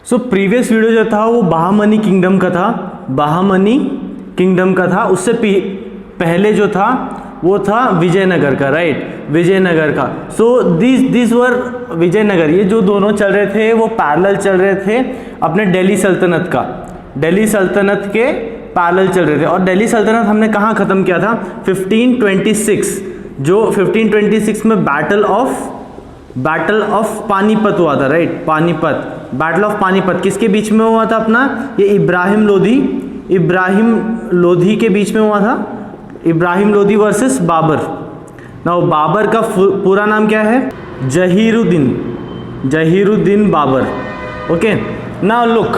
So previous video जो था वो बहामनी किंगडम का था, बहामनी किंगडम का था। उससे पहले जो था वो था विजयनगर का, राइट, विजयनगर का। सो दिस वर विजयनगर, ये जो दोनों चल रहे थे वो पैरेलल चल रहे थे अपने दिल्ली सल्तनत का, दिल्ली सल्तनत के पैरेलल चल रहे थे। और दिल्ली सल्तनत हमने कहाँ ख़त्म किया था? 1526, जो 1526 में बैटल ऑफ पानीपत हुआ था, right, Panipat, battle of Panipat किसके बीच में हुआ था अपना? ये इब्राहिम लोधी के बीच में हुआ था, इब्राहिम लोधी वर्सेस बाबर। नाउ बाबर का पूरा नाम क्या है? Zahiruddin Babur. Okay, now look,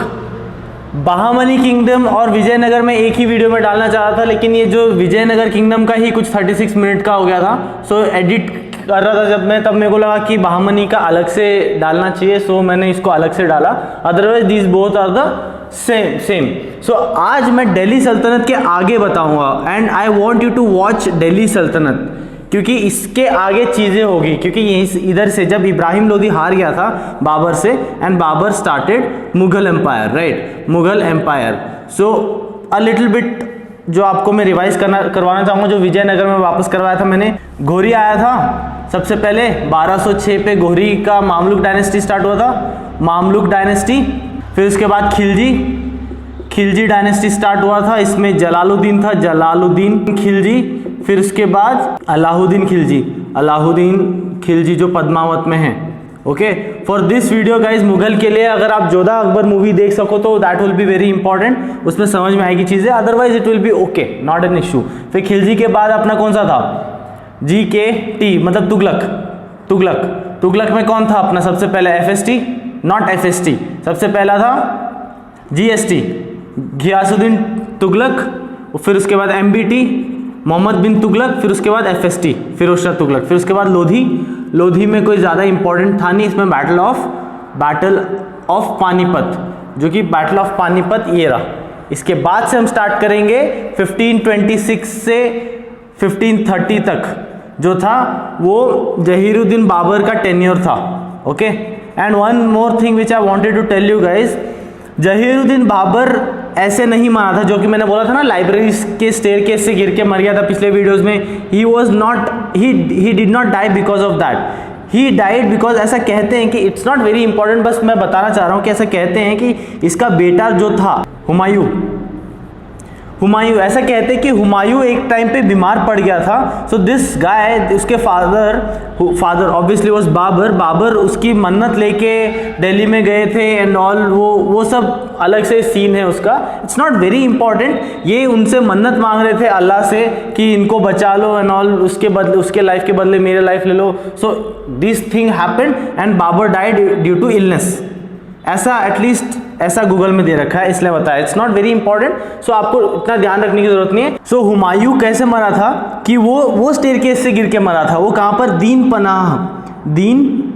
Bahmani kingdom और विजयनगर में एक ही वीडियो में डालना चाह रहा था, लेकिन ये जो विजयनगर किंगडम का ही कुछ 36 मिनट का हो गया था। सो एडिट कर रहा था जब मैं, तब मेरे को लगा कि बहामनी का अलग से डालना चाहिए, सो मैंने इसको अलग से डाला। Otherwise this both are the same. So आज मैं दिल्ली सल्तनत के आगे बताऊंगा and I want you to watch Delhi Sultanat, क्योंकि इसके आगे चीज़ें होगी। क्योंकि यहीं इधर से जब इब्राहिम लोधी हार गया था बाबर से, and Babur started Mughal empire, right, Mughal empire. So a little bit जो आपको मैं रिवाइज करवाना चाहूँगा, जो विजयनगर में वापस करवाया था मैंने। घोरी आया था सबसे पहले 1206 पे, घोरी का मामलुक डायनेस्टी स्टार्ट हुआ था, मामलुक डायनेस्टी। फिर उसके बाद खिलजी डायनेस्टी स्टार्ट हुआ था, इसमें जलालुद्दीन था, जलालुद्दीन खिलजी। फिर उसके बाद अलाउद्दीन खिलजी जो पद्मावत में है। Okay, for this video guys, Mughal के लिए अगर आप जोधा अकबर मूवी देख सको तो that will be very important, उसमें समझ में आएगी चीज़ें, otherwise it will be okay, not an issue. फिर खिलजी के बाद अपना कौन सा था? GKT, मतलब तुगलक में कौन था अपना सबसे पहले? FST, नॉट FST, सबसे पहला था GST, घियासुद्दीन तुगलक। फिर उसके बाद MBT, मोहम्मद बिन तुगलक। फिर उसके बाद FST, फिरोज शाह तुगलक। फिर उसके बाद लोधी में कोई ज़्यादा इंपॉर्टेंट था नहीं, इसमें बैटल ऑफ पानीपत, जो कि बैटल ऑफ पानीपत ये रहा। इसके बाद से हम स्टार्ट करेंगे 1526 से 1530 तक जो था वो जहीरुद्दीन बाबर का टेन्योर था। Okay, and one more thing which I wanted to tell you guys, Zahiruddin Babur ऐसे नहीं मारा था, जो कि मैंने बोला था ना, लाइब्रेरी के स्टेयरकेस से गिर के मर गया था पिछले वीडियोस में। He did not die because of that, he died because, ऐसा कहते हैं कि इट्स नॉट वेरी इंपॉर्टेंट, बस मैं बताना चाह रहा हूँ कि ऐसा कहते हैं कि इसका बेटा जो था हुमायूं, ऐसा कहते हैं कि हुमायूं एक टाइम पे बीमार पड़ गया था। सो दिस गाय, उसके फादर ऑब्वियसली वाज बाबर उसकी मन्नत लेके दिल्ली में गए थे एंड ऑल, वो सब अलग से सीन है उसका, इट्स नॉट वेरी इंपॉर्टेंट। ये उनसे मन्नत मांग रहे थे अल्लाह से कि इनको बचा लो एंड ऑल, उसके लाइफ के बदले मेरे लाइफ ले लो। So this thing happened and Babur died due to illness, ऐसा एटलीस्ट ऐसा गूगल में दे रखा है, इसलिए बताया, it's not very important. So आपको इतना ध्यान रखने की जरूरत नहीं है। सो हुमायूं कैसे मरा था कि वो स्टेयरकेस से गिर के मरा था। वो कहाँ पर? दीन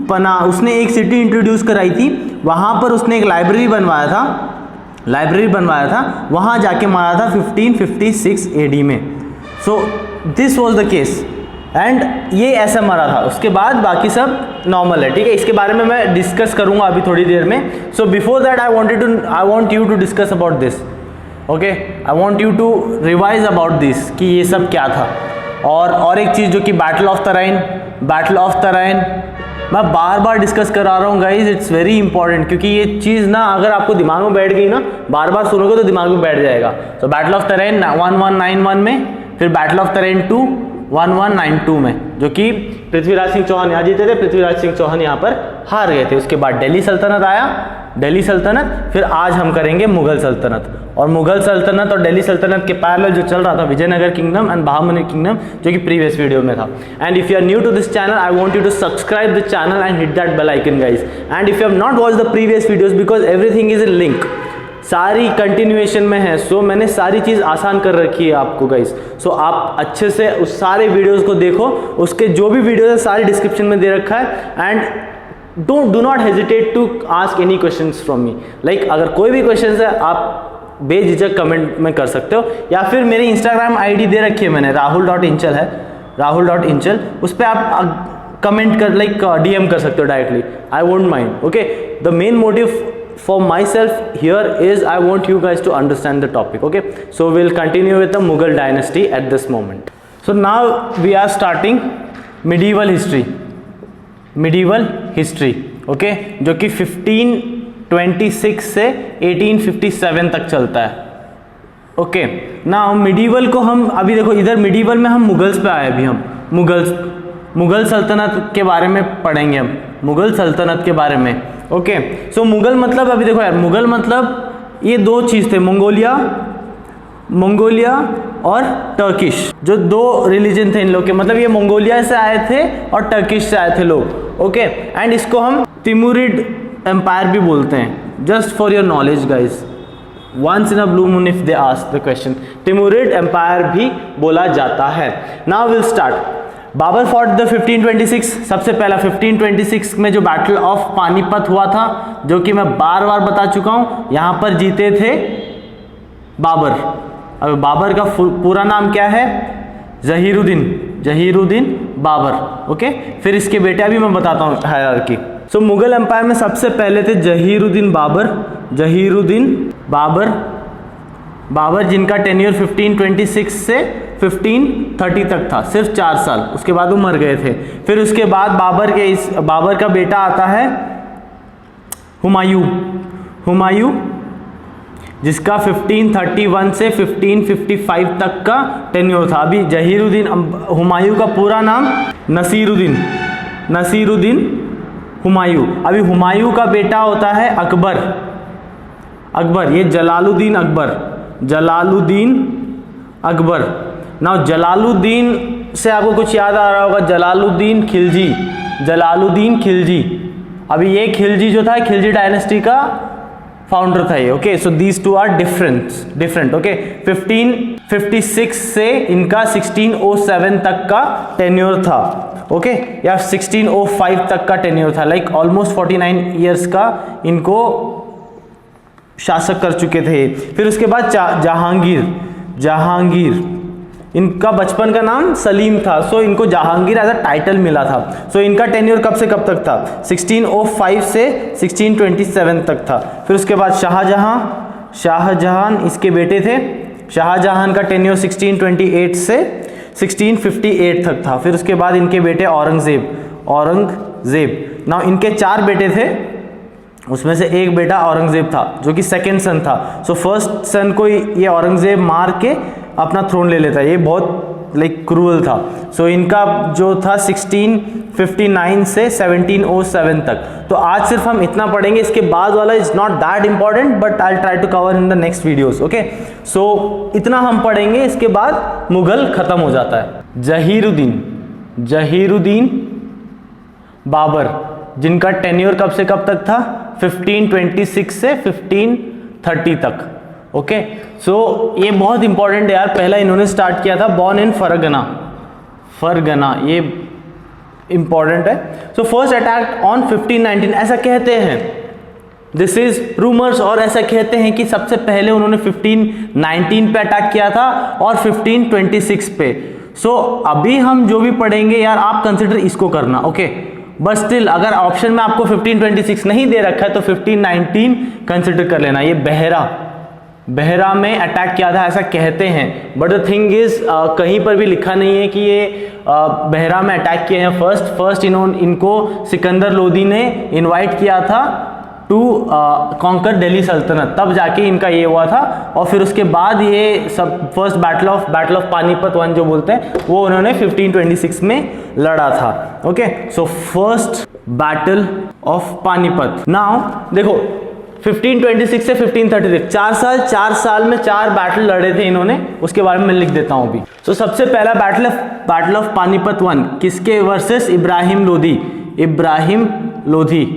पनाह, उसने एक सिटी इंट्रोड्यूस कराई थी, वहाँ पर उसने एक लाइब्रेरी बनवाया था, वहाँ जाके मारा था 1556 AD में। सो this was the case and ये ऐसा मरा था। उसके बाद बाकी सब नॉर्मल है, ठीक है। इसके बारे में मैं डिस्कस करूंगा अभी थोड़ी देर में। So before that I want you to discuss about this, okay, I want you to revise about this कि ये सब क्या था। और एक चीज़ जो कि बैटल ऑफ तराइन, मैं बार बार डिस्कस करा रहा हूँ गाइज, इट्स वेरी इंपॉर्टेंट, क्योंकि ये चीज़ ना अगर आपको दिमाग में बैठ गई ना, बार बार सुनोगे तो दिमाग में बैठ जाएगा। सो बैटल ऑफ तराइन 1191 में, फिर बैटल ऑफ तराइन 1192 में, जो कि पृथ्वीराज सिंह चौहान यहाँ जीते थे, पृथ्वीराज सिंह चौहान यहाँ पर हार गए थे। उसके बाद दिल्ली सल्तनत आया, फिर आज हम करेंगे मुगल सल्तनत। और मुगल सल्तनत और दिल्ली सल्तनत के पैरेलल जो चल रहा था Vijayanagar kingdom and Bahmani kingdom, जो कि प्रीवियस वीडियो में था। And if you are new to this channel, I want you to subscribe the channel and hit that bell icon guys. And if you have not watched the previous videos, because everything is in link, सारी continuation में है। सो मैंने सारी चीज़ आसान कर रखी है आपको गाइस। सो आप अच्छे से उस सारे वीडियोस को देखो, उसके जो भी वीडियोस है सारी डिस्क्रिप्शन में दे रखा है। And do not hesitate to ask any questions from me, like अगर कोई भी क्वेश्चन है आप बेझिझक कमेंट में कर सकते हो, या फिर मेरी इंस्टाग्राम ID दे रखी है मैंने, rahul.inchal है, rahul.inchal, उस पर आप कमेंट कर, लाइक DM कर सकते हो directly, I won't mind. Okay, the main motive for myself here is I want you guys to understand the topic. Okay, so we'll continue with the Mughal dynasty at this moment. So now we are starting medieval history. Okay, जो कि 1526 से 1857 तक चलता है. Okay, now medieval को हम अभी देखो, इधर मिडीवल में हम मुगल्स पे आए. अभी हम मुगल सल्तनत के बारे में पढ़ेंगे. हम मुगल सल्तनत के बारे में. ओके, सो मुगल मतलब अभी देखो यार, मुगल मतलब ये दो चीज़ थे, मंगोलिया और टर्किश, जो दो रिलीजन थे इन लोग के. मतलब ये मंगोलिया से आए थे और टर्किश से आए थे लोग. ओके, एंड इसको हम तिमुरिड एम्पायर भी बोलते हैं. Just for your knowledge guys, once in a blue moon if they ask the question, Timurid empire भी बोला जाता है. Now will start. Babur fought the 1526. सबसे पहला 1526 में जो बैटल ऑफ पानीपत हुआ था, जो कि मैं बार बार बता चुका हूं, यहां पर जीते थे बाबर. अब बाबर का पूरा नाम क्या है? जहीरुद्दीन बाबर. ओके, फिर इसके बेटे अभी मैं बताता हूँ हायरार्की. सो मुगल एम्पायर में सबसे पहले थे जहीरुद्दीन बाबर, जिनका टेन्योर 1526 से 1530 तक था, सिर्फ 4 साल. उसके बाद वो मर गए थे. फिर उसके बाद बाबर का बेटा आता है हुमायूं, जिसका 1531 से 1555 तक का टेन्योर था. अभी हुमायूं का पूरा नाम नसीरुद्दीन हुमायूं. अभी हुमायूं का बेटा होता है अकबर. ये जलालुद्दीन अकबर. नाउ जलालुद्दीन से आपको कुछ याद आ रहा होगा, जलालुद्दीन खिलजी. अभी ये खिलजी जो था, खिलजी डायनेस्टी का फाउंडर था ये. Okay, so these two are different. Okay, 1556 से इनका 1607 तक का टेन्योर था. ओके, या 1605 तक का टेन्योर था. लाइक ऑलमोस्ट 49 ईयर्स का इनको शासक कर चुके थे. फिर उसके बाद जहांगीर, इनका बचपन का नाम सलीम था, सो इनको जहांगीर एज अ टाइटल मिला था. सो इनका टेन्योर कब से कब तक था? 1605 से 1627 तक था. फिर उसके बाद शाहजहां इसके बेटे थे. शाहजहां का टेन्योर 1628 से 1658 तक था. फिर उसके बाद इनके बेटे औरंगजेब. नाउ इनके 4 बेटे थे, उसमें से एक बेटा औरंगजेब था, जो कि सेकेंड सन था. सो फर्स्ट सन को ये औरंगजेब मार के अपना थ्रोन ले लेता है. ये बहुत क्रूअल था. सो इनका जो था 1659 से 1707 तक. तो आज सिर्फ हम इतना पढ़ेंगे. इसके बाद वाला is not that important, but I try to cover in the next videos. Okay, so इतना हम पढ़ेंगे. इसके बाद मुगल खत्म हो जाता है. जहीरुद्दीन बाबर, जिनका टेन्योर कब से कब तक था? 1526 से 1530 तक. ओके, सो ये बहुत इंपॉर्टेंट है यार. पहला इन्होंने स्टार्ट किया था, बॉर्न इन फरगना. ये इंपॉर्टेंट है. सो फर्स्ट अटैक ऑन 1519 ऐसा कहते हैं, दिस इज रूमर्स, और ऐसा कहते हैं कि सबसे पहले उन्होंने 1519 पे अटैक किया था और 1526 पे. सो अभी हम जो भी पढ़ेंगे यार, आप कंसिडर इसको करना. ओके, बट स्टिल अगर ऑप्शन में आपको 1526 नहीं दे रखा है तो 1519 कंसिडर कर लेना. ये बहरा में अटैक किया था ऐसा कहते हैं, बट द थिंग इज कहीं पर भी लिखा नहीं है कि ये बहरा में अटैक किए हैं. फर्स्ट इनको सिकंदर लोदी ने इनवाइट किया था टू कॉन्कर दिल्ली सल्तनत, तब जाके इनका ये हुआ था. और फिर उसके बाद ये सब फर्स्ट बैटल ऑफ पानीपत 1 जो बोलते हैं, वो उन्होंने 1526 में लड़ा था. Okay, so first battle of Panipat. Now देखो 1526 से 1530 4 साल में 4 बैटल लड़े थे इन्होंने. उसके बारे में मैं लिख देता हूं अभी. सो सबसे पहला बैटल ऑफ पानीपत 1 किसके वर्सेस? इब्राहिम लोधी.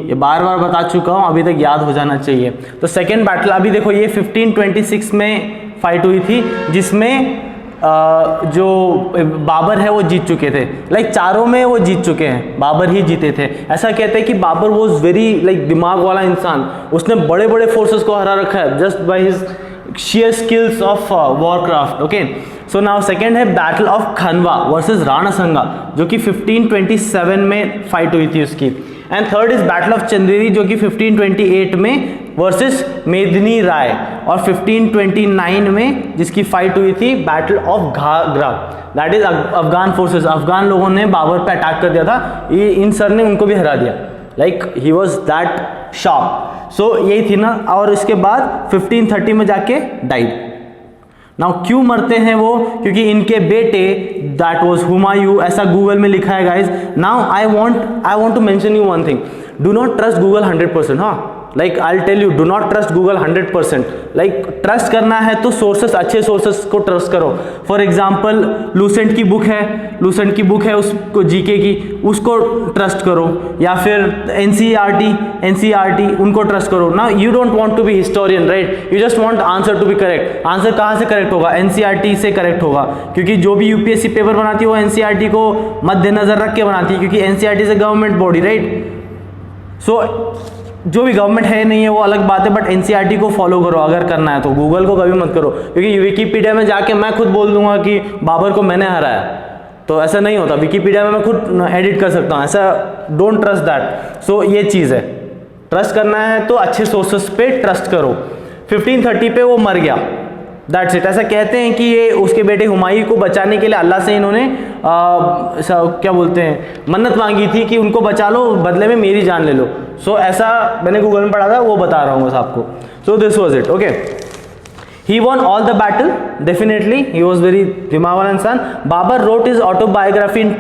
ये बार बार बता चुका हूं, अभी तक याद हो जाना चाहिए. तो सेकेंड बैटल अभी देखो, ये 1526 में फाइट हुई थी, जिसमें जो बाबर है वो जीत चुके थे. चारों में वो जीत चुके हैं, बाबर ही जीते थे. ऐसा कहते हैं कि बाबर वॉज वेरी दिमाग वाला इंसान. उसने बड़े बड़े फोर्सेस को हरा रखा है just by his sheer skills of warcraft. Okay, so now second है बैटल ऑफ खनवा वर्सेस राणा संगा, जो कि 1527 में फाइट हुई थी उसकी. And third is battle of Chanderi, जो कि 1528 में वर्सेस मेदिनी राय, और 1529 में जिसकी फाइट हुई थी battle of Ghaghra, that is Afghan forces, Afghan लोगों ने बाबर पे अटैक कर दिया था, ये इन सर ने उनको भी हरा दिया, like he was that sharp. So यही थी ना, और इसके बाद 1530 में जाके डाइड। नाउ क्यों मरते हैं वो, क्योंकि इनके बेटे दैट वाज हुमायूं, ऐसा गूगल में लिखा है guys. Now I want to mention you one thing, do not trust Google 100%, हाँ, like I tell you, do not trust Google 100%, like trust करना है तो सोर्सेस, अच्छे सोर्सेस को ट्रस्ट करो। फॉर एग्जाम्पल लूसेंट की बुक है उसको जीके की, उसको ट्रस्ट करो, या फिर एनसीईआरटी उनको ट्रस्ट करो ना। You don't want to be historian, right, you just want answer to be correct. Answer कहाँ से करेक्ट होगा, एनसीईआरटी से करेक्ट होगा, क्योंकि जो भी यूपीएससी पेपर बनाती है वो एनसीईआरटी को मद्देनजर रख के बनाती है, क्योंकि एनसीईआरटी से गवर्नमेंट बॉडी, राइट। सो जो भी गवर्नमेंट है नहीं है वो अलग बात है, बट एनसीईआरटी को फॉलो करो अगर करना है तो, गूगल को कभी मत करो, क्योंकि विकीपीडिया में जाके मैं खुद बोल दूंगा कि बाबर को मैंने हराया, तो ऐसा नहीं होता। विकीपीडिया में मैं खुद एडिट कर सकता हूँ, ऐसा डोंट ट्रस्ट दैट। सो ये चीज़ है, ट्रस्ट करना है तो अच्छे सोर्सेस पे ट्रस्ट करो। 1530 पे वो मर गया, दैट्स इट। ऐसा कहते हैं कि ये उसके बेटे हुमायूं को बचाने के लिए अल्लाह से इन्होंने क्या बोलते हैं, मन्नत मांगी थी कि उनको बचा लो, बदले में मेरी जान ले लो। सो ऐसा मैंने गूगल में पढ़ा था, वो बता रहा हूँ बस आपको। So this was it, okay. He won all the battle, definitely he was very दिमाग वाला इंसान। Babur wrote his autobiography in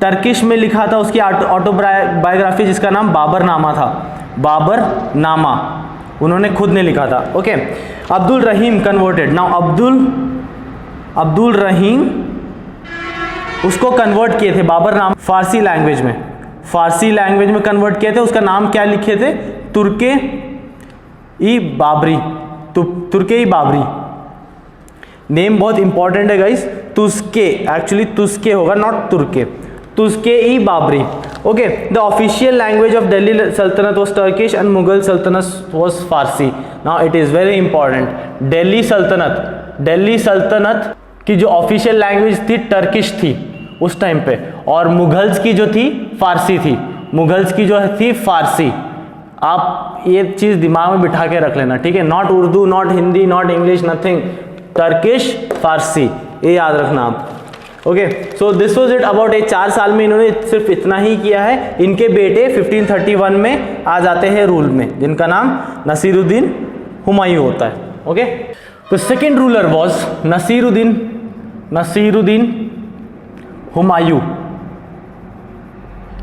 Turkish में लिखा था उसकी ऑटोबायोग्राफी, जिसका नाम बाबर नामा था, बाबर नामा, उन्होंने खुद ने लिखा था, ओके। अब्दुल रहीम कन्वर्टेड। नाउ अब्दुल रहीम उसको कन्वर्ट किए थे बाबर नाम, फारसी लैंग्वेज में कन्वर्ट किए थे। उसका नाम क्या लिखे थे, तुर्के ई बाबरी, तुर्के ई बाबरी। नेम बहुत इंपॉर्टेंट है गाइस, तुस्के, एक्चुअली तुस्के होगा, नॉट तुर्के, तुस्के ई बाबरी, okay. The official language of Delhi Sultanat was Turkish and Mughal Sultanat was Farsi. Now it is very important, Delhi सल्तनत की जो ऑफिशियल लैंग्वेज थी टर्किश थी उस टाइम पे, और मुगल्स की जो थी फारसी थी, मुगल्स की जो थी फारसी। आप ये चीज़ दिमाग में बिठा के रख लेना, ठीक है, not Urdu, not Hindi, not English, nothing, Turkish Farsi, ये याद रखना आप, okay. So this was it about. 4 साल में इन्होंने सिर्फ इतना ही किया है। इनके बेटे 1531 में आ जाते हैं रूल में, जिनका नाम नसीरुद्दीन हुमायूं होता है, ओके। तो second ruler was Nasiruddin Humayun,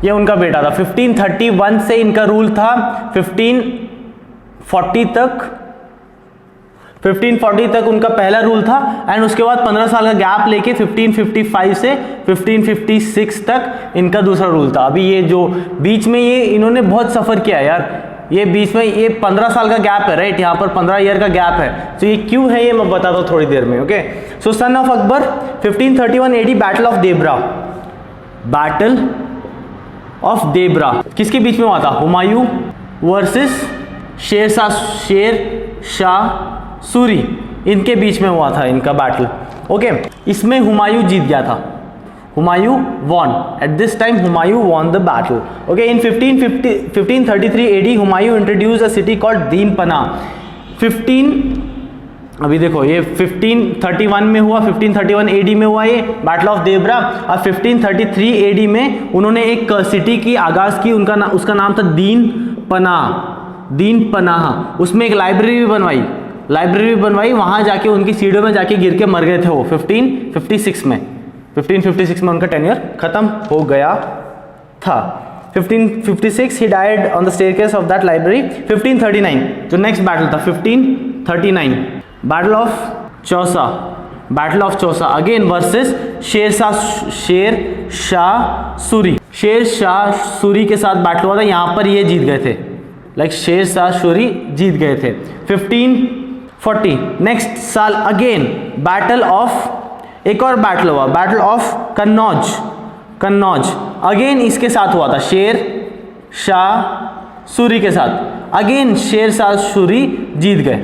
ये उनका बेटा था। 1531 से इनका रूल था 1540 तक उनका पहला रूल था, एंड उसके बाद 15 साल का गैप लेके 1555 से 1556 तक इनका दूसरा रूल था। अभी ये जो बीच में ये इन्होंने बहुत सफ़र किया है यार, ये बीच में ये 15 साल का गैप है, राइट, यहाँ पर 15 ईयर का गैप है। तो ये क्यों है ये मैं बताता हूँ थोड़ी देर में, okay. So son of Akbar, 1531 AD, battle of Debra किसके बीच में हुआ था, हुमायूं वर्सेस शेर शाह सूरी, इनके बीच में हुआ था इनका बैटल, ओके। इसमें हुमायूं जीत गया था, Humayun won, at this time Humayun won the battle, okay। in 1533 AD Humayun introduced a city called दीन पनाह। अभी देखो ये 1531 में हुआ, 1531 AD में हुआ ये बैटल ऑफ देबरा, और 1533 AD में उन्होंने एक सिटी की आगाज की, उसका नाम था दीन पनाह। उसमें एक लाइब्रेरी भी बनवाई, वहां जाके उनकी सीढ़ियों में जाके गिर के मर गए थे वो 1556 में उनका टेन्योर खत्म हो गया था। 1556 he died on the staircase of that library। 1539 जो नेक्स्ट बैटल था 1539 battle of Chausa again versus Sher Shah Suri के साथ बैटल हुआ था। यहाँ पर ये जीत गए थे, लाइक शेर शाह सूरी जीत गए थे। 1540 नेक्स्ट साल अगेन एक और बैटल हुआ, बैटल ऑफ कन्नौज अगेन इसके साथ हुआ था, शेर शाह सूरी के साथ। अगेन शेर शाह सूरी जीत गए,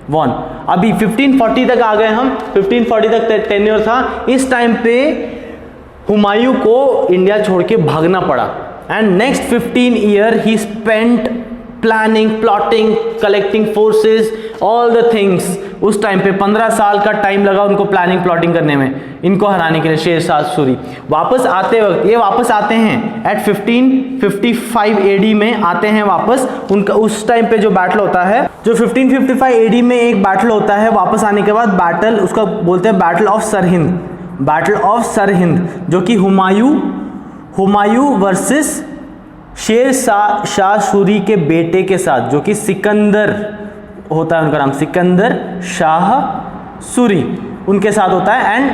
वॉन। अभी 1540 तक आ गए हम, 1540 तक टेन्योर था। इस टाइम पे हुमायूं को इंडिया छोड़ के भागना पड़ा, and next 15 year he spent planning, plotting, collecting forces, all the things. उस टाइम पे 15 साल का टाइम लगा उनको प्लानिंग प्लॉटिंग करने में, इनको हराने के लिए शेर शाह सूरी। वापस आते वक्त ये वापस आते हैं एट 1555 एडी में आते हैं वापस। उनका उस टाइम पे जो बैटल होता है, जो 1555 एडी में एक बैटल होता है, वापस आने के बाद बैटल उसका बोलते हैं battle of Sirhind, battle of Sirhind, जो कि हुमायूं वर्सेस शेर शाह सूरी के बेटे के साथ, जो कि सिकंदर होता है, उनका नाम सिकंदर शाह सूरी, उनके साथ होता है। एंड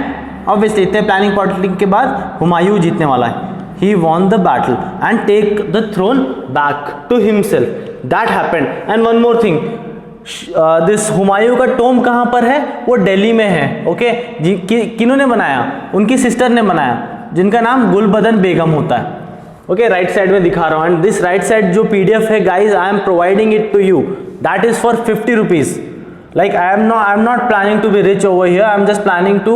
ऑब्वियसली इतने प्लानिंग प्लॉटिंग के बाद हुमायूं जीतने वाला है। He won the battle and take the throne back to himself. That happened. And one more thing, this Humayun का टोम कहाँ पर है? वो दिल्ली में है। ओके, किन्होंने बनाया? उनकी सिस्टर ने बनाया, जिनका नाम गुलबदन बेगम होता है। ओके, राइट साइड में दिखा रहा हूँ। एंड दिस राइट साइड जो PDF है guys, I am providing it to you, that is for 50 rupees. Like I am not planning to be rich over here. I'm just planning to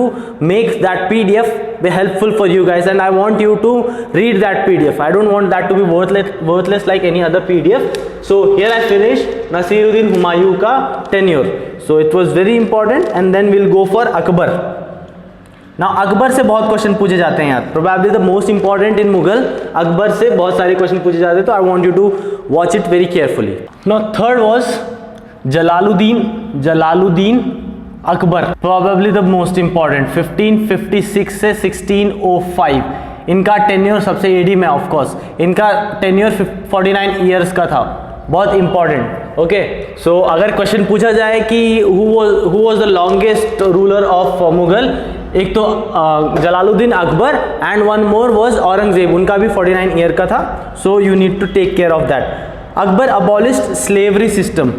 make that PDF be helpful for you guys, and I want you to read that PDF. I don't want that to be worthless like any other PDF. So here I finished Nasiruddin Humayun ka tenure. So it was very important, and then we'll go for Akbar. Now Akbar से बहुत question पूछे जाते हैं यार, probably the most important in Mughal. Akbar से बहुत सारे question पूछे जाते हैं, तो I want you to watch it very carefully. Now third was Jalaluddin Akbar, probably the most important, 1556 से 1605 इनका टेन्योर सबसे एडी में, ऑफ कोर्स इनका टेन्योर 49 ईयर्स का था, बहुत इंपॉर्टेंट। ओके, सो अगर क्वेश्चन पूछा जाए कि who was the longest ruler of Mughal, एक तो Jalaluddin Akbar and one more was Aurangzeb, उनका भी 49 ईयर का था। So you need to take care of that. Akbar abolished slavery system.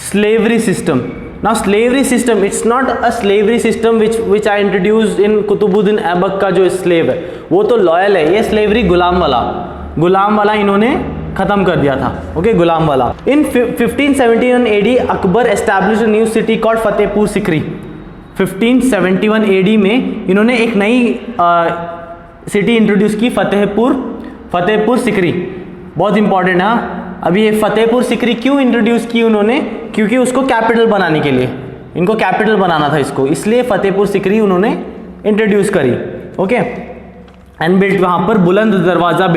Slavery system. Now slavery system, it's not a slavery system which I introduced in Qutbuddin Aibak का जो slave है, वो तो loyal है। ये स्लेवरी गुलाम वाला इन्होंने खत्म कर दिया था। ओके, गुलाम वाला। इन 1571 AD Akbar established new city called Fatehpur Sikri. 1571 AD में इन्होंने एक नई सिटी इंट्रोड्यूस की, फतेहपुर सिकरी। बहुत इंपॉर्टेंट है। अभी ये फतेहपुर सिकरी क्यों इंट्रोड्यूस की उन्होंने? क्योंकि उसको कैपिटल बनाने के लिए, इनको कैपिटल बनाना था इसको, इसलिए फतेहपुर सिकरी उन्होंने इंट्रोड्यूस करी। ओके, एंड बिल्ड, वहाँ पर बुलंद दरवाज़ा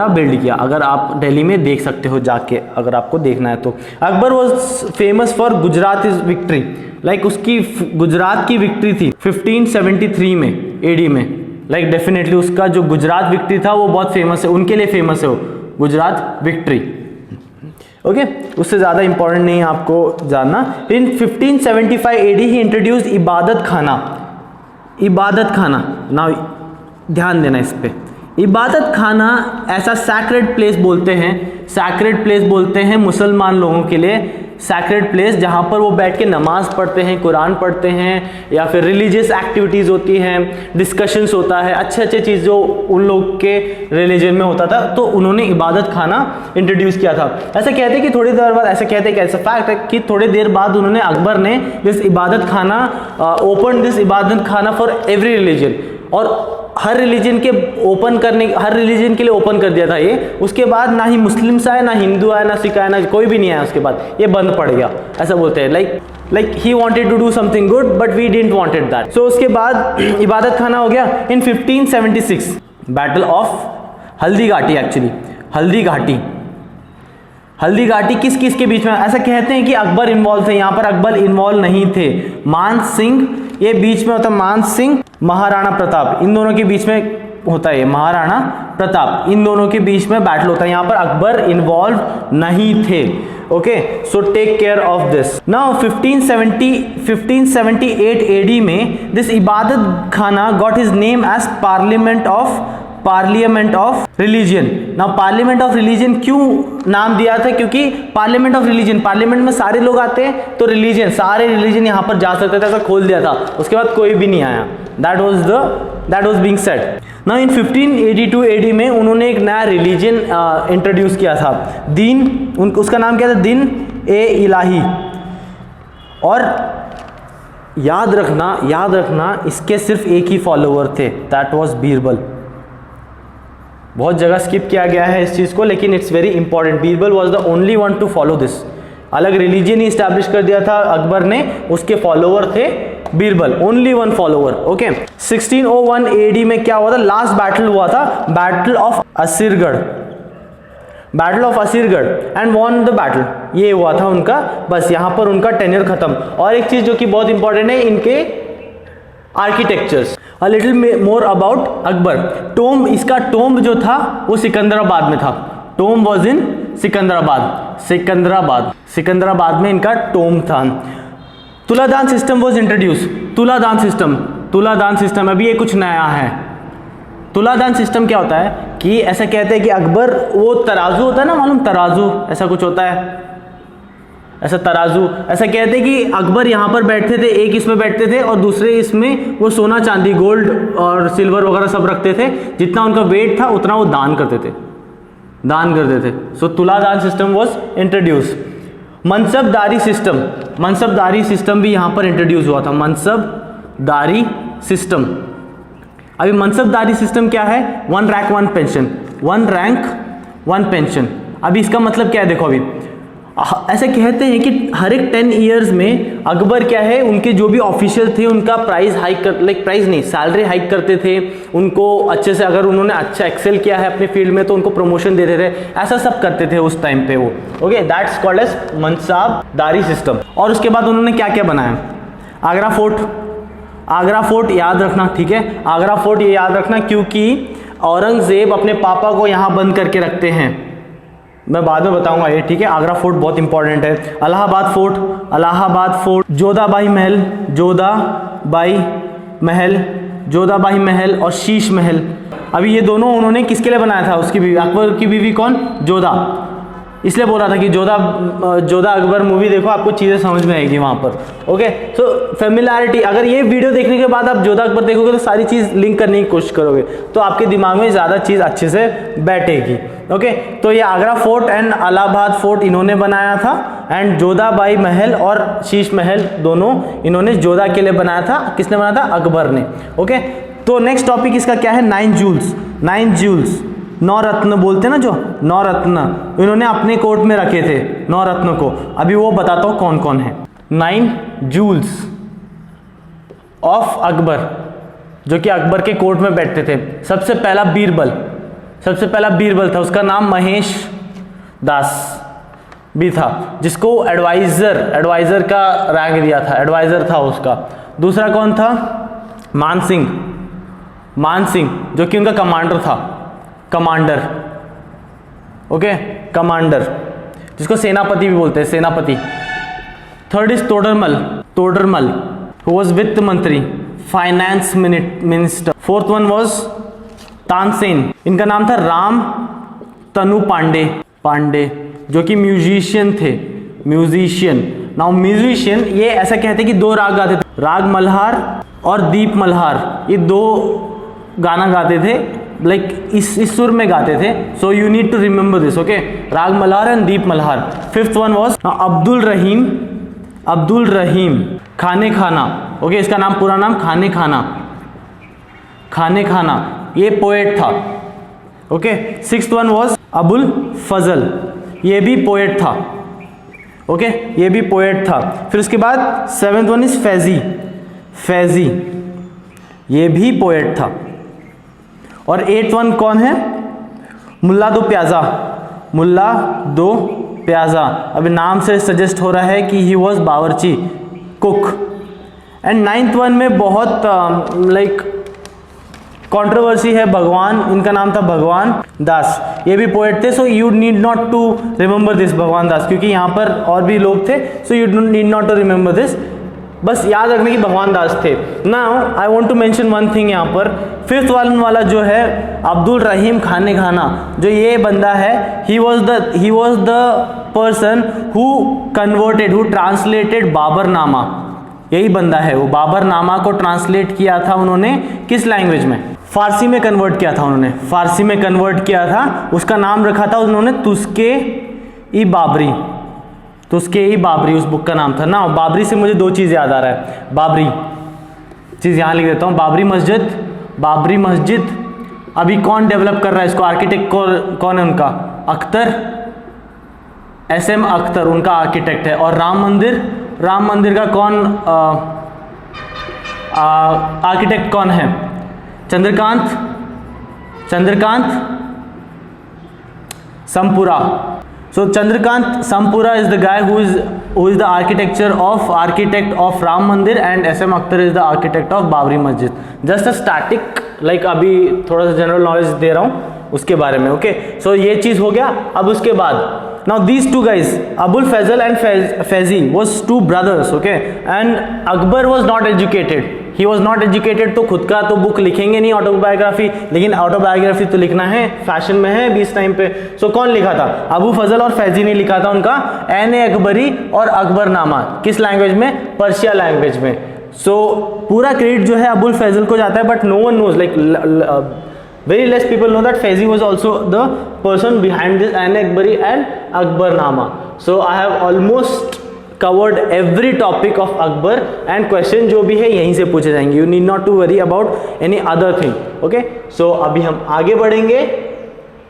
बिल्ड किया। अगर आप दिल्ली में देख सकते हो जाके, अगर आपको देखना है तो। Akbar was famous for Gujarat is victory, like उसकी गुजरात की विक्ट्री थी 1573 में AD में। लाइक डेफिनेटली उसका जो गुजरात विक्ट्री था वो बहुत फेमस है, उनके लिए फेमस है वो गुजरात विक्ट्री। ओके, उससे ज़्यादा इंपॉर्टेंट नहीं है आपको जानना। इन 1575 AD ही इंट्रोड्यूस इबादत खाना। ना ध्यान देना इस पे, इबादत खाना ऐसा सैक्रेड प्लेस बोलते हैं मुसलमान लोगों के लिए, सैक्रेड प्लेस जहाँ पर वो बैठ के नमाज पढ़ते हैं, कुरान पढ़ते हैं, या फिर रिलीजियस एक्टिविटीज़ होती हैं, डिस्कशंस होता है, अच्छे चीज़ जो उन लोग के रिलीजन में होता था, तो उन्होंने इबादत खाना इंट्रोड्यूस किया था। ऐसा कहते हैं कि थोड़ी देर बाद, ऐसा कहते हैं कि ऐसा फैक्ट है कि थोड़ी देर बाद उन्होंने, अकबर ने दिस इबादत खाना फॉर एवरी रिलीजन, और हर रिलीजन के लिए ओपन कर दिया था ये। उसके बाद ना ही मुस्लिम्स आए, ना हिंदू आए, ना सिख आए, ना कोई भी नहीं आया उसके बाद, ये बंद पड़ गया, ऐसा बोलते हैं। Like he wanted to do something good but we didn't wanted that. So उसके बाद इबादत खाना हो गया। In 1576 battle of Haldighati, actually Haldighati किस के बीच में? ऐसा कहते हैं कि अकबर इन्वॉल्व थे, यहाँ पर अकबर इन्वॉल्व नहीं थे। मान सिंह, ये बीच में होता है मान सिंह, महाराणा प्रताप, इन दोनों के बीच में होता है, महाराणा प्रताप, इन दोनों के बीच में बैटल होता है। यहाँ पर अकबर इन्वॉल्व नहीं थे। Okay, so take care of this. Now 1578 AD में this Ibadat Khana got his name as parliament of religion. ना पार्लियामेंट ऑफ रिलीजन क्यों नाम दिया था? क्योंकि पार्लियामेंट ऑफ रिलीजन, पार्लियामेंट में सारे लोग आते हैं, तो सारे रिलीजन यहाँ पर जा सकते थे, ऐसा खोल दिया था। उसके बाद कोई भी नहीं आया। That was being said. Now in 1582 AD में उन्होंने एक नया रिलीजन इंट्रोड्यूस किया था, दीन, उसका नाम क्या था? दीन ए इलाही। और याद रखना इसके सिर्फ एक ही फॉलोअर थे, दैट वाज बीरबल। बहुत जगह स्किप किया गया है इस चीज़ को, लेकिन it's very important. Birbal was the only one two follow this. अलग रिलीजन ही स्टैब्लिश कर दिया था अकबर ने, उसके फॉलोवर थे Birbal, only one follower. Okay, 1601 AD में क्या हुआ था? लास्ट बैटल हुआ था, battle of Asirgarh, battle of Asirgarh, and won the battle. ये हुआ था उनका, बस यहाँ पर उनका टेन्योर खत्म। और एक चीज जो कि बहुत इंपॉर्टेंट है, इनके architectures. A little more about Akbar. Tomb, इसका टोम्ब जो था वो सिकंदराबाद में था। Tomb was in Secunderabad, Secunderabad में इनका टोम्ब था। तुलादान सिस्टम वॉज इंट्रोड्यूस। तुलादान सिस्टम अभी ये कुछ नया है। तुलादान सिस्टम क्या होता है कि ऐसा कहते हैं कि अकबर, वो तराजू होता है ना, मालूम, तराजू ऐसा कुछ होता है, ऐसा तराजू, ऐसा कहते हैं कि अकबर यहाँ पर बैठते थे, एक इसमें बैठते थे और दूसरे इसमें वो सोना चांदी गोल्ड और सिल्वर वगैरह सब रखते थे। जितना उनका वेट था उतना वो दान करते थे। So Tuladan system was introduce. Mansabdari system भी यहाँ पर इंट्रोड्यूस हुआ था। मनसबदारी सिस्टम, अभी मनसबदारी सिस्टम क्या है? 1 रैंक 1 पेंशन, 1 रैंक 1 पेंशन। अभी इसका मतलब क्या है? देखो, अभी ऐसे कहते हैं कि हर एक 10 ईयर्स में अकबर क्या है, उनके जो भी ऑफिशियल थे उनका प्राइस हाइक कर, प्राइस नहीं, सैलरी हाइक करते थे उनको अच्छे से। अगर उन्होंने अच्छा एक्सेल किया है अपने फील्ड में तो उनको प्रमोशन देते थे, ऐसा सब करते थे उस टाइम पे वो। Okay, that's called as Mansabdari system. और उसके बाद उन्होंने क्या क्या बनाया? आगरा फोर्ट याद रखना, ठीक है, आगरा फोर्ट ये याद रखना, क्योंकि औरंगजेब अपने पापा को यहाँ बंद करके रखते हैं, मैं बाद में बताऊंगा ये, ठीक है। आगरा फोर्ट बहुत इंपॉर्टेंट है। इलाहाबाद फोर्ट, जोधाबाई महल और शीश महल। अभी ये दोनों उन्होंने किसके लिए बनाया था? उसकी बीवी, अकबर की बीवी कौन? जोधा। इसलिए बोल रहा था कि जोधा अकबर मूवी देखो, आपको चीज़ें समझ में आएगी वहाँ पर। ओके, सो फेमिलियरिटी, अगर ये वीडियो देखने के बाद आप जोधा अकबर देखोगे तो सारी चीज़ लिंक करने की कोशिश करोगे, तो आपके दिमाग में ज़्यादा चीज़ अच्छे से बैठेगी। ओके, तो ये Agra fort and Allahabad fort इन्होंने बनाया था, एंड जोधाबाई महल और शीश महल दोनों इन्होंने जोधा के लिए बनाया था। किसने बनाया था? अकबर ने। ओके, तो नेक्स्ट टॉपिक इसका क्या है? 9 जूल्स, 9 रत्न बोलते हैं ना, जो 9 रत्न इन्होंने अपने कोर्ट में रखे थे, 9 रत्न को। अभी वो बताता हूँ कौन कौन है। 9 जूल्स ऑफ अकबर, जो कि अकबर के कोर्ट में बैठते थे। सबसे पहला बीरबल था, उसका नाम महेश दास भी था, जिसको एडवाइजर का रैंक दिया था, एडवाइजर था उसका। दूसरा कौन था? मान सिंह, जो कि उनका कमांडर था, कमांडर, जिसको सेनापति भी बोलते हैं, सेनापति। Third is Todarmal, who was वित्त मंत्री, finance minister. Fourth one was Tansen, इनका नाम था राम तनु पांडे, जो कि म्यूजिशियन थे, नाउ म्यूजिशियन, ये ऐसा कहते हैं कि 2 राग गाते थे, राग मल्हार और दीप मल्हार, ये 2 गाना गाते थे, लाइक इस सुर में गाते थे। So you need to remember this. Okay, Raag Malhar and Deep Malhar. Fifth one was Abdul Rahim Khane Khana. Okay, इसका नाम, पूरा नाम खाने खाना, ये पोएट था। Okay, sixth one was Abul Fazal, ये भी पोएट था। ओके, ये भी पोएट था। फिर उसके बाद 7th वन इज फैजी, ये भी पोएट था। और 8th वन कौन है? मुल्ला दो प्याजा। अभी नाम से सजेस्ट हो रहा है कि ही वॉज बावर्ची, कुक। एंड 9th वन में बहुत लाइक कंट्रोवर्सी है, भगवान, इनका नाम था भगवान दास, ये भी पोएट थे। So you need not to remember this Bhagwan Das, क्योंकि यहाँ पर और भी लोग थे। So you need not to remember this, बस याद रखने की भगवान दास थे। Now I want to mention one thing यहाँ पर। 5th वाला जो है अब्दुल रहीम खाने खाना, जो ये बंदा है, he was the person who translated Baburnama, यही बंदा है वो। बाबरनामा को ट्रांसलेट किया था उन्होंने किस लैंग्वेज में? फारसी में कन्वर्ट किया था उन्होंने, फारसी में कन्वर्ट किया था। उसका नाम रखा था उन्होंने तुस्के ई बाबरी, उस बुक का नाम था ना। बाबरी से मुझे 2 चीज़ याद आ रहा है, बाबरी चीज़ यहाँ लिख देता हूँ, बाबरी मस्जिद अभी कौन डेवलप कर रहा है इसको, आर्किटेक्ट कौन है उनका, अख्तर, SM अख्तर उनका आर्किटेक्ट है। और राम मंदिर का कौन आर्किटेक्ट कौन है, Chandrakant समपुरा। So Chandrakant Sampura is the guy who is the architect of Ram Mandir, and SM Akhtar is the architect of Babri Masjid. Just a static, like अभी थोड़ा सा जनरल नॉलेज दे रहा हूँ उसके बारे में, ओके। सो ये चीज़ हो गया। अब उसके बाद now these two guys, Abul Fazl and Faizi was two brothers, okay, and Akbar was not educated. He was not educated, तो खुद का तो बुक लिखेंगे नहीं ऑटोबायोग्राफी, लेकिन ऑटोबायोग्राफी तो लिखना है, फैशन में है 20 टाइम पे। सो कौन लिखा था, अबू फजल और फैजी ने लिखा था उनका एन अकबरी और अकबरनामा। किस लैंग्वेज में, पर्शिया लैंग्वेज में। सो पूरा क्रेडिट जो है अबुल फैजल को जाता है, but no one knows, like very less people know that Faizi was also the person behind this Ain Akbari and Akbarnama. So I have almost covered every topic of Akbar, and question जो भी है यहीं से पूछे जाएंगे। You need not to worry about any other thing. Okay? So अभी हम आगे बढ़ेंगे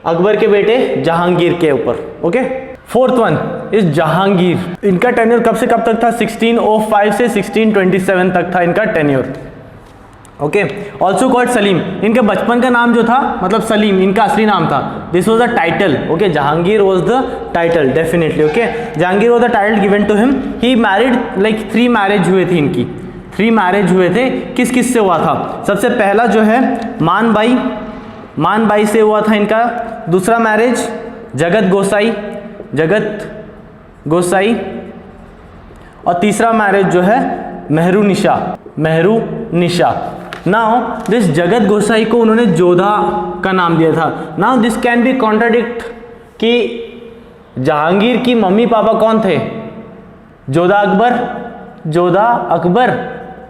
अकबर के बेटे जहांगीर के ऊपर। Okay? Fourth one is Jahangir. इनका टेन्योर कब से कब तक था, 1605 से 1627 तक था इनका tenure. Okay, also called Salim. इनके बचपन का नाम जो था, मतलब सलीम इनका असली नाम था। This was the title, okay, Jahangir was the title definitely. Okay, Jahangir was the title given to him. He married, like 3 marriage हुए थे इनकी, 3 मैरिज हुए थे। किस किस से हुआ था, सबसे पहला जो है मानबाई से हुआ था इनका। दूसरा मैरिज जगत गोसाई, और तीसरा मैरिज जो है मेहरू निशा। नाउ दिस जगत गोसाई को उन्होंने जोधा का नाम दिया था। Now this can be contradict कि जहांगीर की मम्मी पापा कौन थे, जोधा अकबर।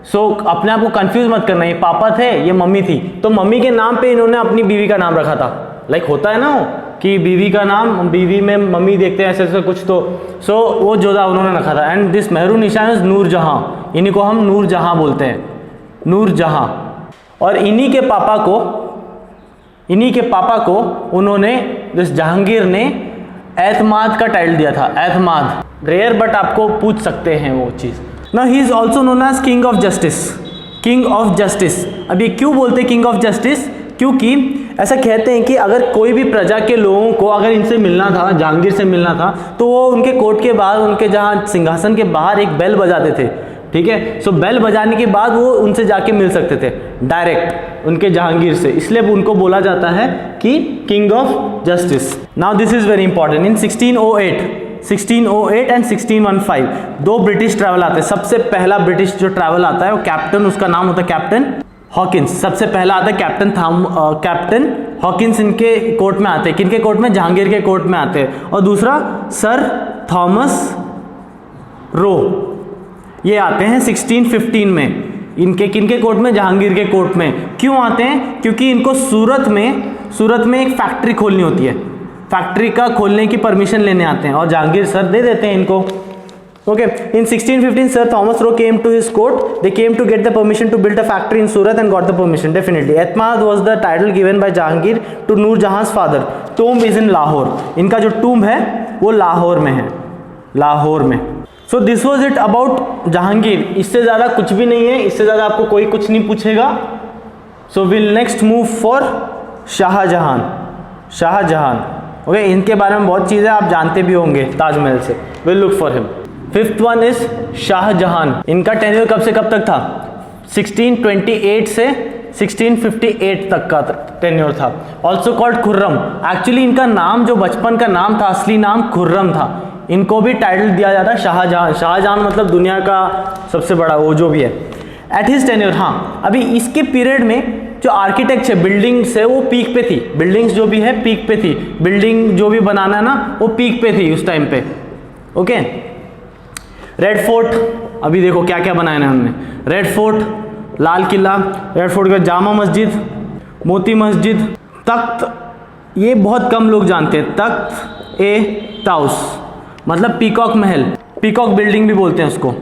सो अपने आप को कंफ्यूज मत करना, ये पापा थे ये मम्मी थी, तो मम्मी के नाम पे इन्होंने अपनी बीवी का नाम रखा था। लाइक होता है ना कि बीवी का नाम, बीवी में मम्मी देखते हैं ऐसे कुछ, तो सो वो जोधा उन्होंने रखा था। And this Mehru Nisa is Noorjahan, इन्हीं को हम नूरजहां बोलते हैं, नूरजहां। और इन्हीं के पापा को उन्होंने, जिस जहांगीर ने एतमाद का टाइटल दिया था। एतमाद रेयर, बट आपको पूछ सकते हैं वो चीज़। Now he is also known as king of justice. अब ये क्यों बोलते हैं किंग ऑफ जस्टिस, क्योंकि ऐसा कहते हैं कि अगर कोई भी प्रजा के लोगों को अगर इनसे मिलना था, जहांगीर से मिलना था, तो वो उनके कोर्ट के बाहर, उनके जहाँ सिंहासन के बाहर एक बेल बजाते थे। ठीक है, सो बेल बजाने के बाद वो उनसे जाके मिल सकते थे डायरेक्ट उनके जहांगीर से, इसलिए उनको बोला जाता है कि king of justice. Now this is very important. In 1608 and 1615 2 British travel आते हैं। सबसे पहला ब्रिटिश जो ट्रैवल आता है वो कैप्टन, उसका नाम होता है कैप्टन हॉकिंस। सबसे पहला आता है कैप्टन हॉकिंस, इनके कोर्ट में आते हैं। किनके कोर्ट में, जहांगीर के कोर्ट में आते हैं। और दूसरा सर थॉमस रो, ये आते हैं 1615 में। इनके किनके कोर्ट में, जहांगीर के कोर्ट में। क्यों आते हैं, क्योंकि इनको सूरत में एक फैक्ट्री खोलनी होती है, फैक्ट्री का खोलने की परमिशन लेने आते हैं, और जहांगीर सर दे देते हैं इनको। Okay, in 1615 sir Thomas Roe came to his court. They came to get the permission to build a factory in Surat and got the permission definitely. Etmad was the title given by Jahangir to Noorjahan's father. Tomb is in Lahore, इनका जो tomb है वो लाहौर में है, लाहौर में। सो this was it about Jahangir. इससे ज़्यादा कुछ भी नहीं है, इससे ज़्यादा आपको कोई कुछ नहीं पूछेगा। So we'll next move for Shahjahan. Okay, इनके बारे में बहुत चीज़ें आप जानते भी होंगे ताजमहल से। We'll look for him. 5th one is Shahjahan. इनका टेन्योर कब से कब तक था, 1628 से 1658 तक का टेन्योर था। Also called Khurram. एक्चुअली इनका नाम जो बचपन का नाम था, असली नाम खुर्रम था। इनको भी टाइटल दिया जाता है शाहजहां मतलब दुनिया का सबसे बड़ा वो जो भी है। एट हिज टेन्योर, हाँ, अभी इसके पीरियड में जो आर्किटेक्ट है, बिल्डिंग्स है, वो पीक पे थी। बिल्डिंग्स जो भी है पीक पे थी, बिल्डिंग जो भी बनाना है ना वो पीक पे थी उस टाइम पे। ओके, रेड फोर्ट, अभी देखो क्या क्या बनाया है हमने। Red fort, Lal Qila, red fort का जामा मस्जिद, मोती मस्जिद, तख्त, ये बहुत कम लोग जानते हैं। तख्त ए ताउस मतलब पीकॉक महल, पीकॉक बिल्डिंग भी बोलते हैं उसको।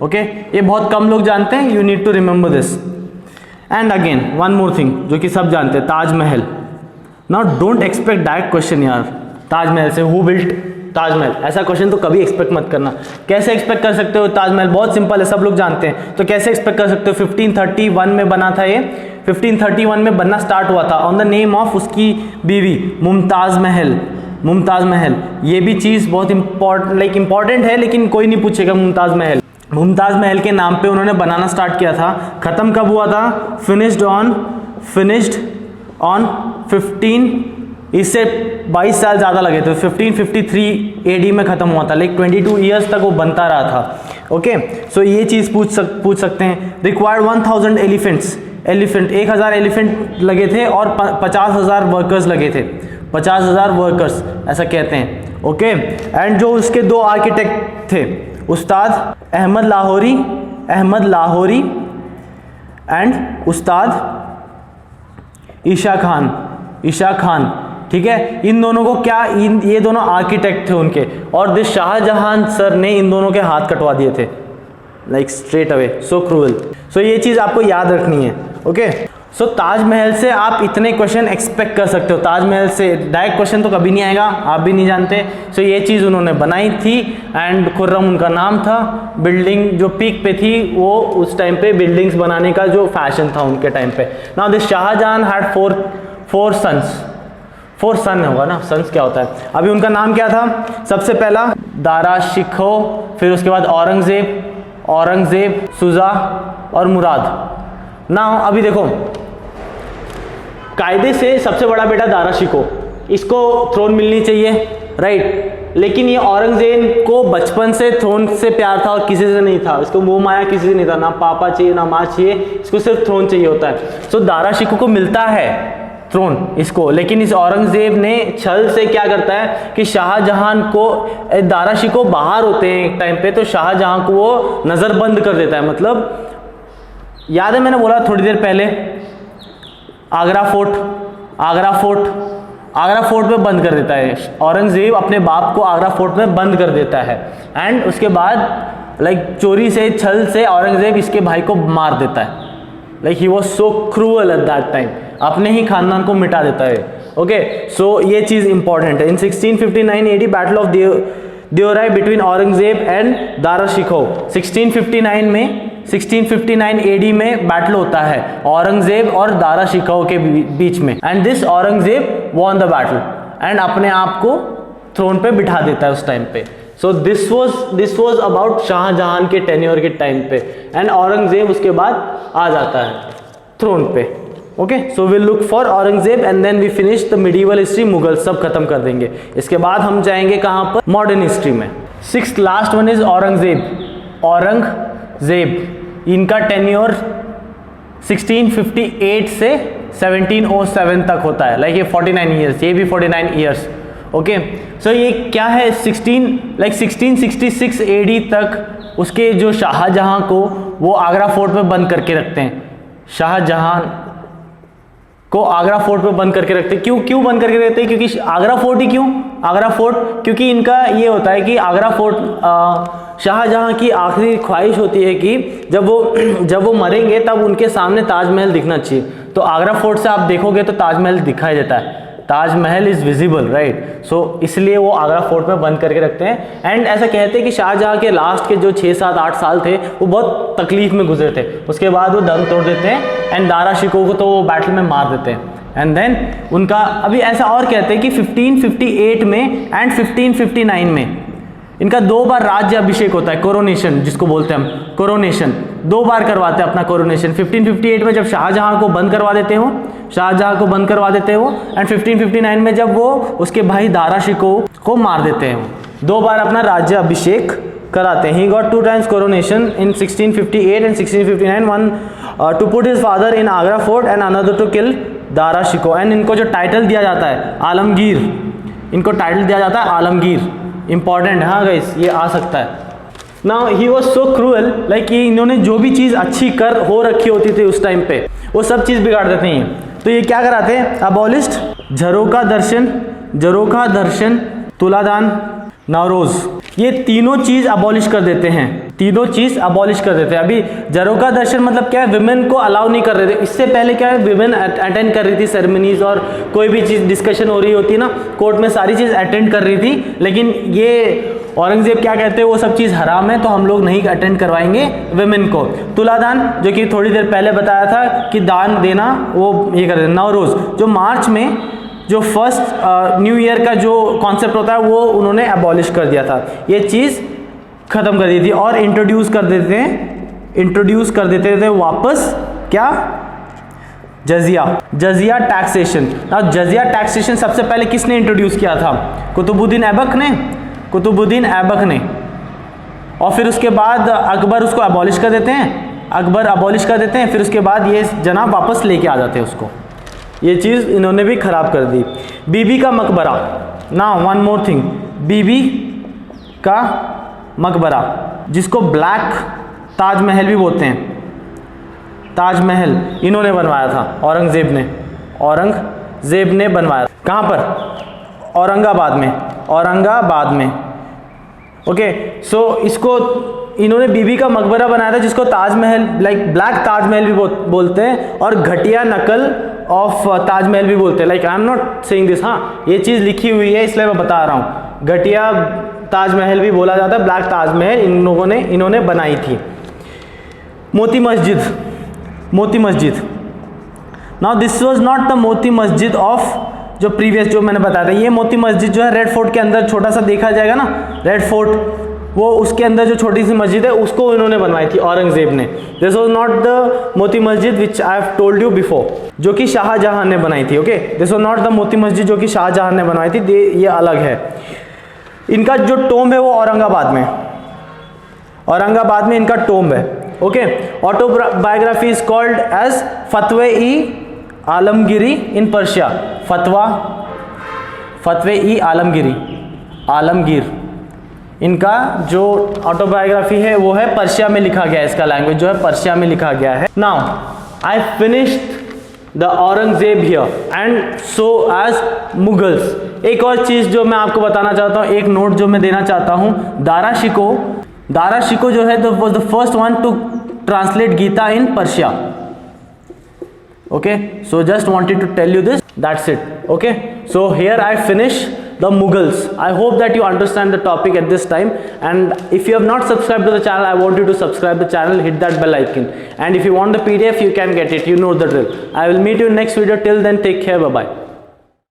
ओके, ये बहुत कम लोग जानते हैं, you need to remember this. And again one more thing जो कि सब जानते हैं, Taj Mahal. Now don't expect direct question यार, ताजमहल से हु बिल्ट ताजमहल, ऐसा क्वेश्चन तो कभी एक्सपेक्ट मत करना। कैसे एक्सपेक्ट कर सकते हो? ताजमहल बहुत सिंपल है, सब लोग जानते हैं, तो कैसे एक्सपेक्ट कर सकते हो? 1531 में बना था ये, 1531 में बनना स्टार्ट हुआ था ऑन द नेम ऑफ उसकी बीवी मुमताज़ महल। मुमताज़ महल, ये भी चीज़ बहुत इंपॉर्टेंट है, लेकिन कोई नहीं पूछेगा मुमताज़ महल। मुमताज़ महल के नाम पे उन्होंने बनाना स्टार्ट किया था। ख़त्म कब हुआ था? फिनिश्ड ऑन 15, इससे 22 साल ज़्यादा लगे थे, 1553 AD में ख़त्म हुआ था, लाइक 22 ईयर्स तक वो बनता रहा था। ओके, सो ये चीज़ पूछ सकते हैं। रिक्वायर्ड 1000 एलिफेंट 1000 एलिफेंट लगे थे और 50,000 वर्कर्स लगे थे, 50,000 वर्कर्स ऐसा कहते हैं। ओके, एंड जो उसके दो आर्किटेक्ट थे, उस्ताद अहमद लाहौरी एंड उस्ताद ईशा खान, ठीक है। इन दोनों को क्या, ये दोनों आर्किटेक्ट थे उनके, और दिस शाहजहां सर ने इन दोनों के हाथ कटवा दिए थे, like straight away, so cruel. So ये चीज़ आपको याद रखनी है। ओके, सो ताजमहल से आप इतने क्वेश्चन एक्सपेक्ट कर सकते हो। ताजमहल से डायरेक्ट क्वेश्चन तो कभी नहीं आएगा, आप भी नहीं जानते। सो ये चीज़ उन्होंने बनाई थी, एंड खुर्रम उनका नाम था। बिल्डिंग जो पीक पे थी, वो उस टाइम पे बिल्डिंग्स बनाने का जो फैशन था उनके टाइम पे। Now this Shahjahan had four son होगा ना, सन्स क्या होता है? अभी उनका नाम क्या था? सबसे पहला दारा शिको, फिर उसके बाद औरंगजेब, सुजा और मुराद। ना अभी देखो, कायदे से सबसे बड़ा बेटा दारा शिको, इसको थ्रोन मिलनी चाहिए, राइट। लेकिन ये औरंगजेब को बचपन से थ्रोन से प्यार था और किसी से नहीं था, इसको मोह माया किसी से नहीं था, ना पापा चाहिए ना माँ चाहिए, इसको सिर्फ थ्रोन चाहिए होता है। सो दारा शिको को मिलता है थ्रोन इसको, लेकिन इस औरंगजेब ने छल से क्या करता है कि शाहजहां को, दारा शिको बाहर होते हैं एक टाइम पे, तो शाहजहां को वो नज़रबंद कर देता है। मतलब याद है मैंने बोला थोड़ी देर पहले, आगरा फोर्ट में बंद कर देता है औरंगजेब, अपने बाप को आगरा फोर्ट में बंद कर देता है। एंड उसके बाद लाइक चोरी से, छल से औरंगजेब इसके भाई को मार देता है। Like he was so cruel at that time, अपने ही खानदान को मिटा देता है। ओके, सो ये चीज़ इंपॉर्टेंट है। इन 1659 AD battle of Devaraya between Aurangzeb and Dara Shikoh, 1659 AD में बैटल होता है औरंगजेब और दारा शिकोह के बीच में। And this Aurangzeb von the battle and अपने आप को थ्रोन पे बिठा देता है उस टाइम पे। So this was about Shahjahan के टेन्योर के टाइम पे, एंड औरंगजेब उसके बाद आ जाता है थ्रोन पे। Okay, so we'll look for Aurangzeb and then we finish the medieval history, Mughal सब खत्म कर देंगे। इसके बाद हम जाएंगे कहाँ पर? मॉडर्न हिस्ट्री में। Sixth last one is Aurangzeb. इनका टेन्योर 1658 से 1707 तक होता है, लाइक ये 49 ईयर्स, ये भी 49 ईयर्स। ओके, सो ये क्या है? 1666 AD तक उसके जो शाहजहां को वो आगरा फोर्ट में बंद करके रखते हैं। शाहजहां को आगरा फोर्ट पे बंद करके रखते हैं। क्यों बंद करके रखते हैं? क्योंकि आगरा फोर्ट ही क्यों? आगरा फोर्ट क्योंकि इनका ये होता है कि आगरा फोर्ट, शाहजहां की आखिरी ख्वाहिश होती है कि जब वो मरेंगे तब उनके सामने ताजमहल दिखना चाहिए। तो आगरा फोर्ट से आप देखोगे तो ताजमहल दिखाई देता है, ताजमहल इज़ विजिबल, राइट। सो इसलिए वो आगरा फोर्ट में बंद करके रखते हैं। एंड ऐसा कहते हैं कि शाहजहां के लास्ट के जो 6, 7, 8 साल थे वो बहुत तकलीफ में गुजरे थे। उसके बाद वो दम तोड़ देते हैं एंड दारा शिकोह को तो वो बैटल में मार देते हैं। एंड देन उनका अभी ऐसा और कहते हैं कि 1558 में एंड 1559 में इनका 2 बार राज्य अभिषेक होता है, कोरोनेशन जिसको बोलते हैं हम, कोरोनेशन 2 बार करवाते हैं अपना कोरोनेशन। 1558 में जब शाहजहां को बंद करवा देते हो, एंड 1559 में जब वो उसके भाई दारा शिकोह को मार देते हैं। 2 बार अपना राज्य अभिषेक कराते हैं। He got 2 times coronation in 1658 and 1659, one to put his father in Agra fort and another to kill Dara Shikoh. And इनको जो टाइटल दिया जाता है आलमगीर, इनको टाइटल दिया जाता है आलमगीर। इंपॉर्टेंट है, हाँ गाइस, ये आ सकता है। Now he was so cruel, like ये इन्होंने जो भी चीज़ अच्छी हो रखी होती थी उस टाइम पे, वो सब चीज़ बिगाड़ देते हैं। तो ये क्या कराते हैं? अबॉलिस्ट, झरोखा दर्शन, तुलादान, नवरोज। ये तीनों चीज अबॉलिश कर देते हैं, तीनों चीज अबॉलिश कर देते हैं। अभी जरोका दर्शन मतलब क्या है, विमेन को अलाउ नहीं कर रहे थे। इससे पहले क्या है, विमेन अटेंड कर रही थी सेरेमनीज, और कोई भी चीज डिस्कशन हो रही होती ना कोर्ट में, सारी चीज अटेंड कर रही थी। लेकिन ये औरंगजेब क्या कहते हैं, वो सब चीज़ हराम है, तो हम लोग नहीं अटेंड करवाएंगे विमेन को। तुलादान, जो कि थोड़ी देर पहले बताया था कि दान देना, वो ये कर देते। नवरोज़, जो मार्च में जो फर्स्ट न्यू ईयर का जो कॉन्सेप्ट होता है वो उन्होंने अबॉलिश कर दिया था, ये चीज़ ख़त्म कर दी थी। और इंट्रोड्यूस कर देते थे वापस क्या, जजिया, जजिया टैक्सेशन। अब जजिया टैक्सेशन सबसे पहले किसने इंट्रोड्यूस किया था, कुतुबुद्दीन ऐबक ने, कुतुबुद्दीन ऐबक ने। और फिर उसके बाद अकबर उसको अबॉलिश कर देते हैं, अकबर अबॉलिश कर देते हैं, फिर उसके बाद ये जनाब वापस लेके आ जाते हैं उसको। ये चीज़ इन्होंने भी ख़राब कर दी। बीबी का मकबरा, ना वन मोर थिंग, बीबी का मकबरा जिसको ब्लैक ताजमहल भी बोलते हैं, ताजमहल इन्होंने बनवाया था, औरंगजेब ने बनवाया। कहाँ पर, औरंगाबाद में, औरंगाबाद में। ओके, सो इसको इन्होंने बीबी का मकबरा बनाया था, जिसको ताजमहल, लाइक ब्लैक ताजमहल भी बोलते हैं, और घटिया नकल ऑफ ताजमहल भी बोलते हैं। Like I am not saying this, हाँ ये चीज़ लिखी हुई है इसलिए मैं बता रहा हूँ। घटिया ताजमहल भी बोला जाता है, ब्लैक ताजमहल इन लोगों ने, इन्होंने बनाई थी। Moti Masjid, Moti Masjid, now this was not the Moti मस्जिद ऑफ जो प्रीवियस जो मैंने बताया था। ये मोती मस्जिद जो है रेड फोर्ट के अंदर छोटा सा देखा जाएगा ना, रेड फोर्ट, वो उसके अंदर जो छोटी सी मस्जिद है उसको इन्होंने बनवाई थी औरंगजेब ने। This was not the Moti Masjid which I have told you before, जो कि शाहजहां ने बनाई थी। Okay, this was not the Moti Masjid जो कि शाहजहां ने बनवाई थी, ये अलग है। इनका जो टोम्ब है वो औरंगाबाद में, औरंगाबाद में इनका टोम्ब है। Okay, autobiography is called as Fatwa-e Alamgiri in Persia, Fatwa-e Alamgiri, Alamgir. इनका जो ऑटोबायोग्राफी है वो है पर्शिया में लिखा गया है, इसका लैंग्वेज जो है पर्शिया में लिखा गया है। Now I finished the Aurangzeb here and so as Mughals. एक और चीज जो मैं आपको बताना चाहता हूँ, एक नोट जो मैं देना चाहता हूँ, दारा शिको जो है was the first one to translate Gita in Persia. Okay, so just wanted to tell you this, that's it. Okay, so here I finish the Mughals. I hope that you understand the topic at this time, and if you have not subscribed to the channel, I want you to subscribe the channel, hit that bell icon, and if you want the PDF you can get it, you know the drill. I will meet you in next video. Till then, take care, bye bye.